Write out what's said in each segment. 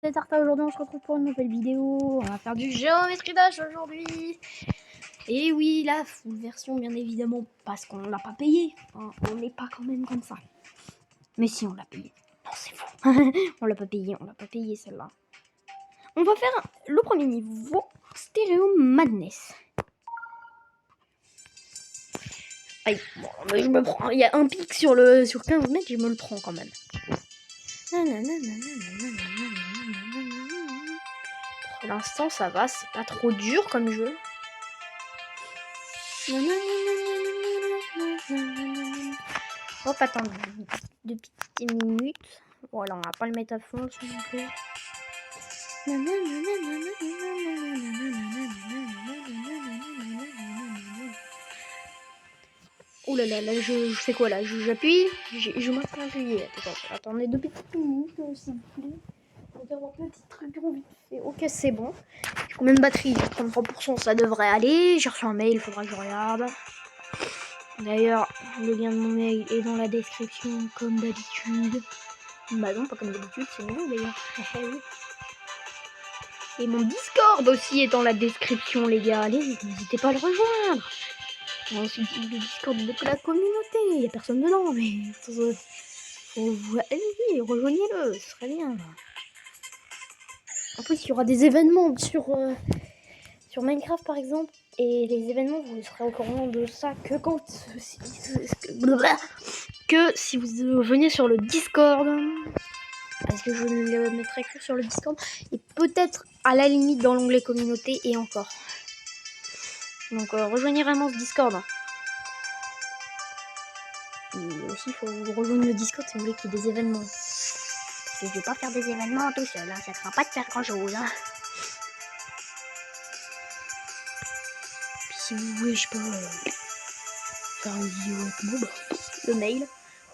c'est Tarta, aujourd'hui on se retrouve pour une nouvelle vidéo. On va faire du Géométrie Dash aujourd'hui. Et oui, la full version bien évidemment, parce qu'on l'a pas payé. Hein, on n'est pas quand même comme ça. Mais si, on l'a payé. Non, c'est faux. On l'a pas payé celle-là. On va faire le premier niveau, Stéréo Madness. Aïe, bon, mais je me prends. Il y a un pic sur 15 mètres, je me le prends quand même. Pour l'instant, ça va, c'est pas trop dur comme jeu. Hop, attends, 2 petites minutes. Voilà, on va pas le mettre à fond, s'il vous plaît. Oh là là, là je fais quoi là? J'appuie, je monte à appuyer. Attendez 2 petites minutes, s'il vous plaît. On va voir un petit truc vite fait. Ok, c'est bon. J'ai combien de batterie? 33%, ça devrait aller. J'ai reçu un mail, il faudra que je regarde. D'ailleurs, le lien de mon mail est dans la description, comme d'habitude. Bah non, pas comme d'habitude, c'est nouveau d'ailleurs. Et mon Discord aussi est dans la description, les gars. Allez, n'hésitez pas à le rejoindre. Ensuite, le Discord de la communauté. Il n'y a personne dedans, mais allez, rejoignez-le, ce serait bien. En plus, il y aura des événements sur Minecraft, par exemple. Et les événements, vous serez au courant de ça que si vous venez sur le Discord. Parce que je ne le mettrai que sur le Discord. Et peut-être à la limite dans l'onglet communauté et encore. Donc rejoignez vraiment ce Discord. Et aussi, il faut rejoindre le Discord si vous voulez qu'il y ait des événements. Parce que je vais pas faire des événements tout seul. Hein. Ça ne fera pas de faire grand chose. Hein. Puis si vous voulez, je peux faire une vidéo avec moi, le mail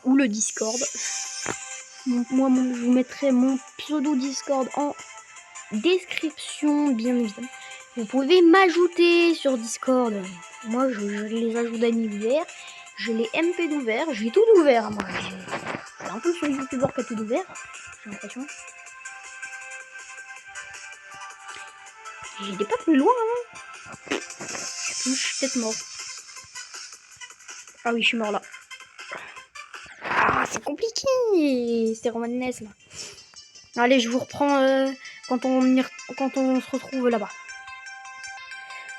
ou le Discord. Donc moi, je vous mettrai mon pseudo Discord en description, bien évidemment. Vous pouvez m'ajouter sur Discord. Moi, je les ajoute d'amis ouverts. Je les MP d'ouvert. J'ai tout ouvert. Moi, j'ai un peu sur les youtubeurs qui a tout ouvert. J'ai l'impression. J'étais pas plus loin. Hein. Je suis peut-être mort. Ah oui, je suis mort là. Ah, c'est compliqué. C'est Romaness là. Allez, je vous reprends quand on se retrouve là-bas.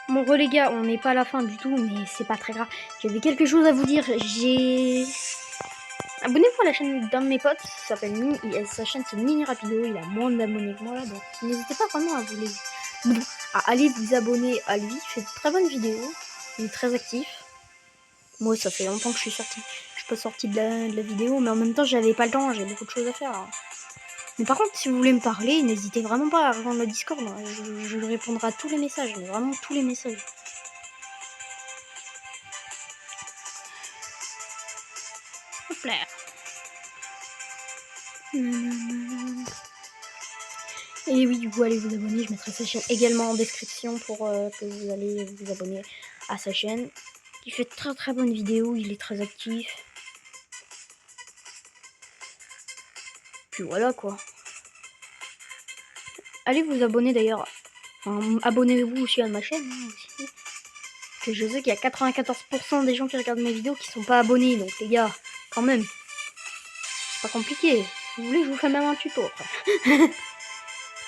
Bon, les gars, on n'est pas à la fin du tout, mais c'est pas très grave. J'avais quelque chose à vous dire. Abonnez-vous à la chaîne d'un de mes potes, ça s'appelle Mini. Sa chaîne c'est Mini Rapido, il a moins d'abonnés que moi là, donc n'hésitez pas vraiment à aller vous abonner à lui. Il fait de très bonnes vidéos, il est très actif. Moi, ça fait longtemps que je suis pas sorti de la vidéo, mais en même temps, j'avais pas le temps, j'ai beaucoup de choses à faire. Hein. Mais par contre, si vous voulez me parler, n'hésitez vraiment pas à rejoindre le Discord. Hein. Je répondrai à tous les messages, mais vraiment tous les messages. Hop là. Et oui, du coup, allez vous abonner. Je mettrai sa chaîne également en description pour que vous allez vous abonner à sa chaîne. Il fait de très très bonnes vidéos, il est très actif. Puis voilà quoi. Allez vous abonner d'ailleurs. Enfin, abonnez-vous aussi à ma chaîne. Hein, aussi. Que je sais qu'il y a 94% des gens qui regardent mes vidéos qui sont pas abonnés. Donc les gars, quand même. C'est pas compliqué. Si vous voulez, je vous fais même un tuto après.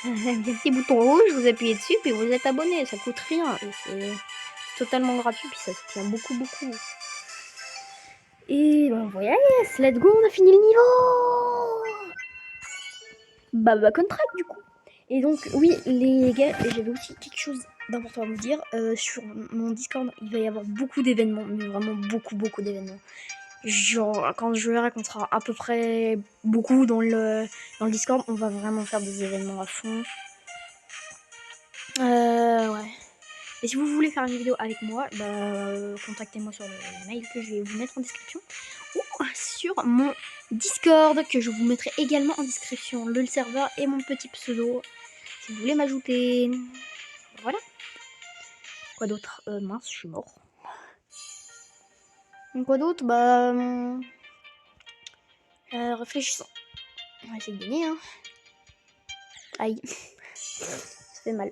Un petit bouton rouge, vous appuyez dessus, puis vous êtes abonné. Ça coûte rien. Et c'est totalement gratuit, puis ça se tient beaucoup. Et ben voilà, yes, let's go, on a fini le niveau. Bah contract du coup. Et donc oui les gars, j'avais aussi quelque chose d'important à vous dire. Sur mon Discord, il va y avoir beaucoup d'événements, mais vraiment beaucoup d'événements. Genre quand je verrai qu'on sera à peu près beaucoup dans le Discord, on va vraiment faire des événements à fond. Ouais. Et si vous voulez faire une vidéo avec moi, contactez-moi sur le mail que je vais vous mettre en description. Ou sur mon Discord que je vous mettrai également en description. Le serveur et mon petit pseudo. Si vous voulez m'ajouter. Voilà. Quoi d'autre? Mince, je suis mort. Quoi d'autre? Réfléchissons. On va essayer de gagner, hein. Aïe. Ça fait mal.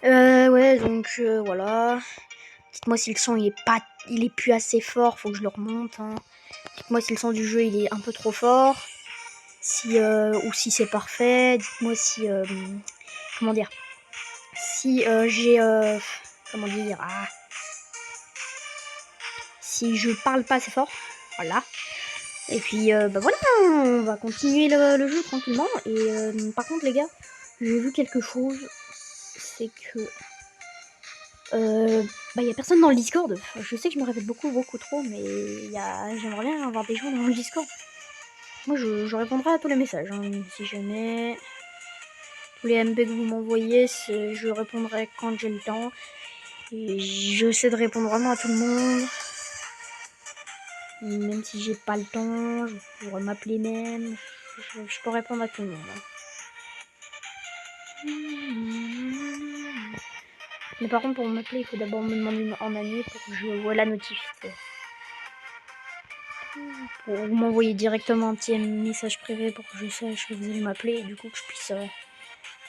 Ouais, donc voilà. Dites-moi si le son il est plus assez fort, faut que je le remonte. Hein. Dites-moi si le son du jeu il est un peu trop fort, ou si c'est parfait. Dites-moi si comment dire, si j'ai comment dire, si je parle pas assez fort, voilà. Et puis bah voilà, on va continuer le jeu tranquillement. Et par contre les gars, j'ai vu quelque chose, c'est que bah y a personne dans le Discord. Je sais que je me répète beaucoup trop, mais j'aimerais bien avoir des gens dans le Discord. Moi je répondrai à tous les messages, hein, si jamais. Tous les MP que vous m'envoyez, je répondrai quand j'ai le temps. Et j'essaie de répondre vraiment à tout le monde. Même si j'ai pas le temps, je pourrais m'appeler même. Je peux répondre à tout le monde. Hein. Mais par contre, pour m'appeler, il faut d'abord me demander en année pour que je vois la notif. Pour m'envoyer directement un petit message privé pour que je sache que vous allez m'appeler et du coup que je puisse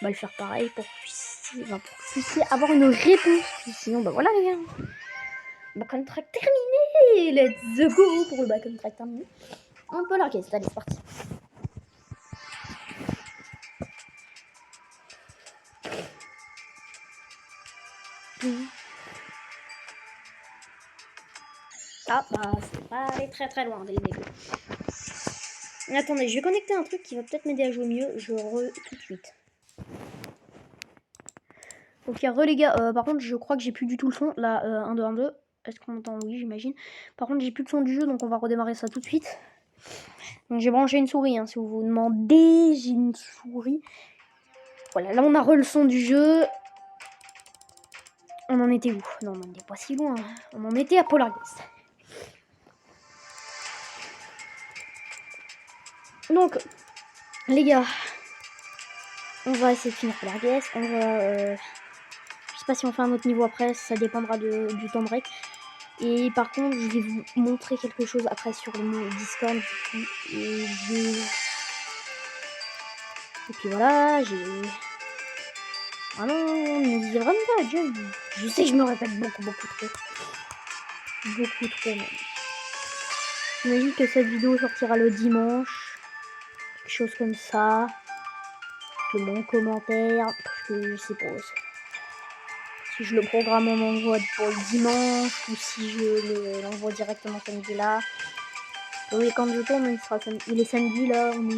le faire pareil pour que vous puissiez avoir une réponse. Puis sinon, bah voilà les gars. Back on track terminé. Let's go pour le back on track terminé. Un peu l'orchestre, allez c'est parti. Ah bah c'est pas aller très loin dès le début. Attendez, je vais connecter un truc qui va peut-être m'aider à jouer mieux. Je tout de suite. Ok, les gars, par contre je crois que j'ai plus du tout le son. Là, 1, 2, 1, 2. Est-ce qu'on entend? Oui, j'imagine. Par contre j'ai plus le son du jeu, donc on va redémarrer ça tout de suite. Donc j'ai branché une souris, hein, si vous vous demandez, j'ai une souris. Voilà, là on a le son du jeu. On en était où? Non, on en était pas si loin. On en était à Poltergeist. Donc, les gars, on va essayer de finir Poltergeist. On va... je sais pas si on fait un autre niveau après, ça dépendra du temps break. Et par contre, je vais vous montrer quelque chose après sur le Discord. Et puis voilà, j'ai... Ah non, ne disais vraiment pas, John. Je sais que je me répète beaucoup trop. Beaucoup trop même. J'imagine que cette vidéo sortira le dimanche. Quelque chose comme ça. Que mon commentaire. Parce que je sais pas. Si je le programme en envoie pour le dimanche. Ou si je l'envoie directement samedi là. Oui, quand je tourne, il est samedi là. On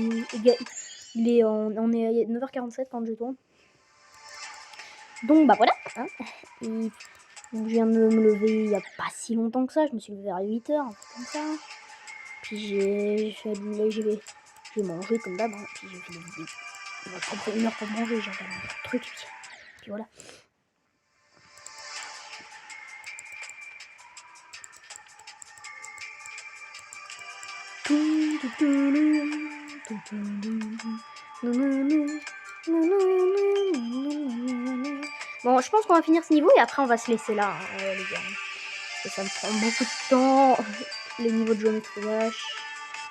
est à 9h47 quand je tourne. Donc bah voilà. Hein. Et donc, je viens de me lever il n'y a pas si longtemps que ça. Je me suis levé à 8h, un peu comme ça. Puis j'ai mangé comme d'hab. Hein. Puis j'ai fait des vidéos. Il va prendre 1 heure pour manger. J'ai regardé un truc. Puis voilà. Bon, je pense qu'on va finir ce niveau et après on va se laisser là, hein, les gars. Parce que ça me prend beaucoup de temps. Les niveaux de géométrie vache.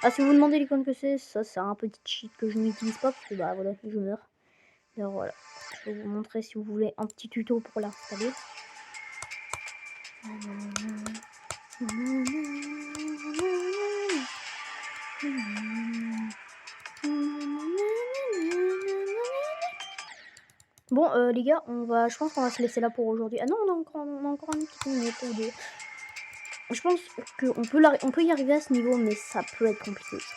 Ah, si vous vous demandez l'icône que c'est, ça c'est un petit cheat que je n'utilise pas parce que bah voilà, je meurs. Alors voilà, je vais vous montrer si vous voulez un petit tuto pour l'installer. Bon, les gars, je pense qu'on va se laisser là pour aujourd'hui. Ah non, on a encore une petite minute ou deux. Je pense qu'on peut y arriver à ce niveau, mais ça peut être compliqué aussi.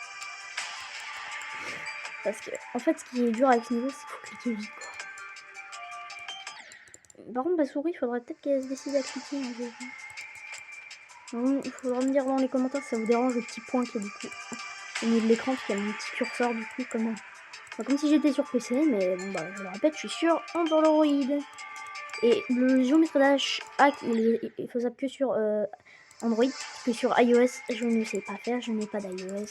Parce que, en fait, ce qui est dur avec ce niveau, c'est qu'il faut cliquer vite, quoi. Par contre, ma souris, il faudrait peut-être qu'elle se décide à cliquer un jour. Il faudra me dire dans les commentaires si ça vous dérange le petit point qui est du coup au milieu de l'écran, parce qu'il y a mon petit curseur du coup, comme si j'étais sur PC, mais bon, bah, je le répète, je suis sur Android. Et le Geometry Dash hack, il est faisable que sur Android, que sur iOS, je ne sais pas faire, je n'ai pas d'iOS.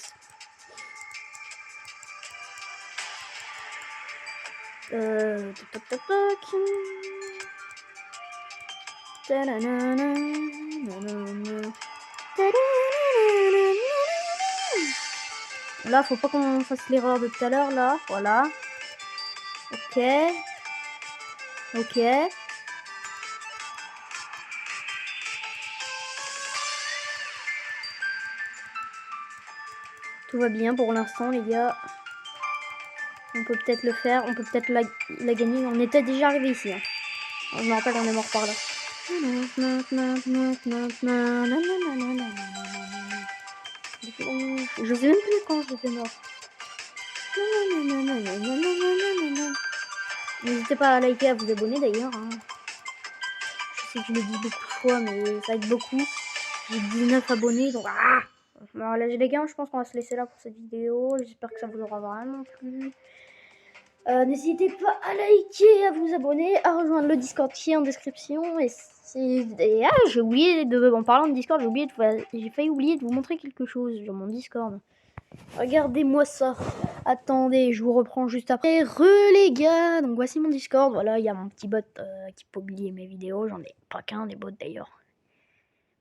Là, faut pas qu'on fasse l'erreur de tout à l'heure, là. Voilà. Ok. Ok. Tout va bien pour l'instant, les gars. On peut peut-être le faire. On peut peut-être la gagner. On était déjà arrivé ici. Hein. Je me rappelle, on est mort par là. Je sais même plus quand j'étais mort. N'hésitez pas à liker, à vous abonner d'ailleurs. Hein. Je sais que je le dis beaucoup de fois, mais ça aide beaucoup. J'ai 19 abonnés, donc voilà les gars, je pense qu'on va se laisser là pour cette vidéo. J'espère que ça vous aura vraiment plu. N'hésitez pas à liker, à vous abonner, à rejoindre le Discord qui est en description. Et j'ai oublié en parlant de Discord, j'ai failli oublier de vous montrer quelque chose sur mon Discord. Regardez-moi ça. Attendez, je vous reprends juste après. Les gars, donc voici mon Discord. Voilà, il y a mon petit bot qui publie mes vidéos. J'en ai pas qu'un des bots d'ailleurs.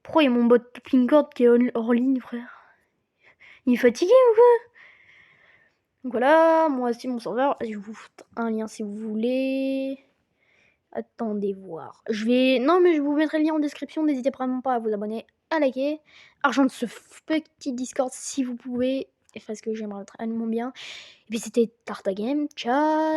Pourquoi il y a mon bot Pinkcord qui est hors ligne, frère? Il est fatigué ou quoi? Donc voilà, moi aussi mon serveur. Je vous foutre un lien si vous voulez. Attendez voir. Non, mais je vous mettrai le lien en description. N'hésitez vraiment pas à vous abonner, à liker, à rejoindre ce petit Discord si vous pouvez. Parce que j'aimerais vraiment bien. Et puis c'était Tarta Game. Ciao!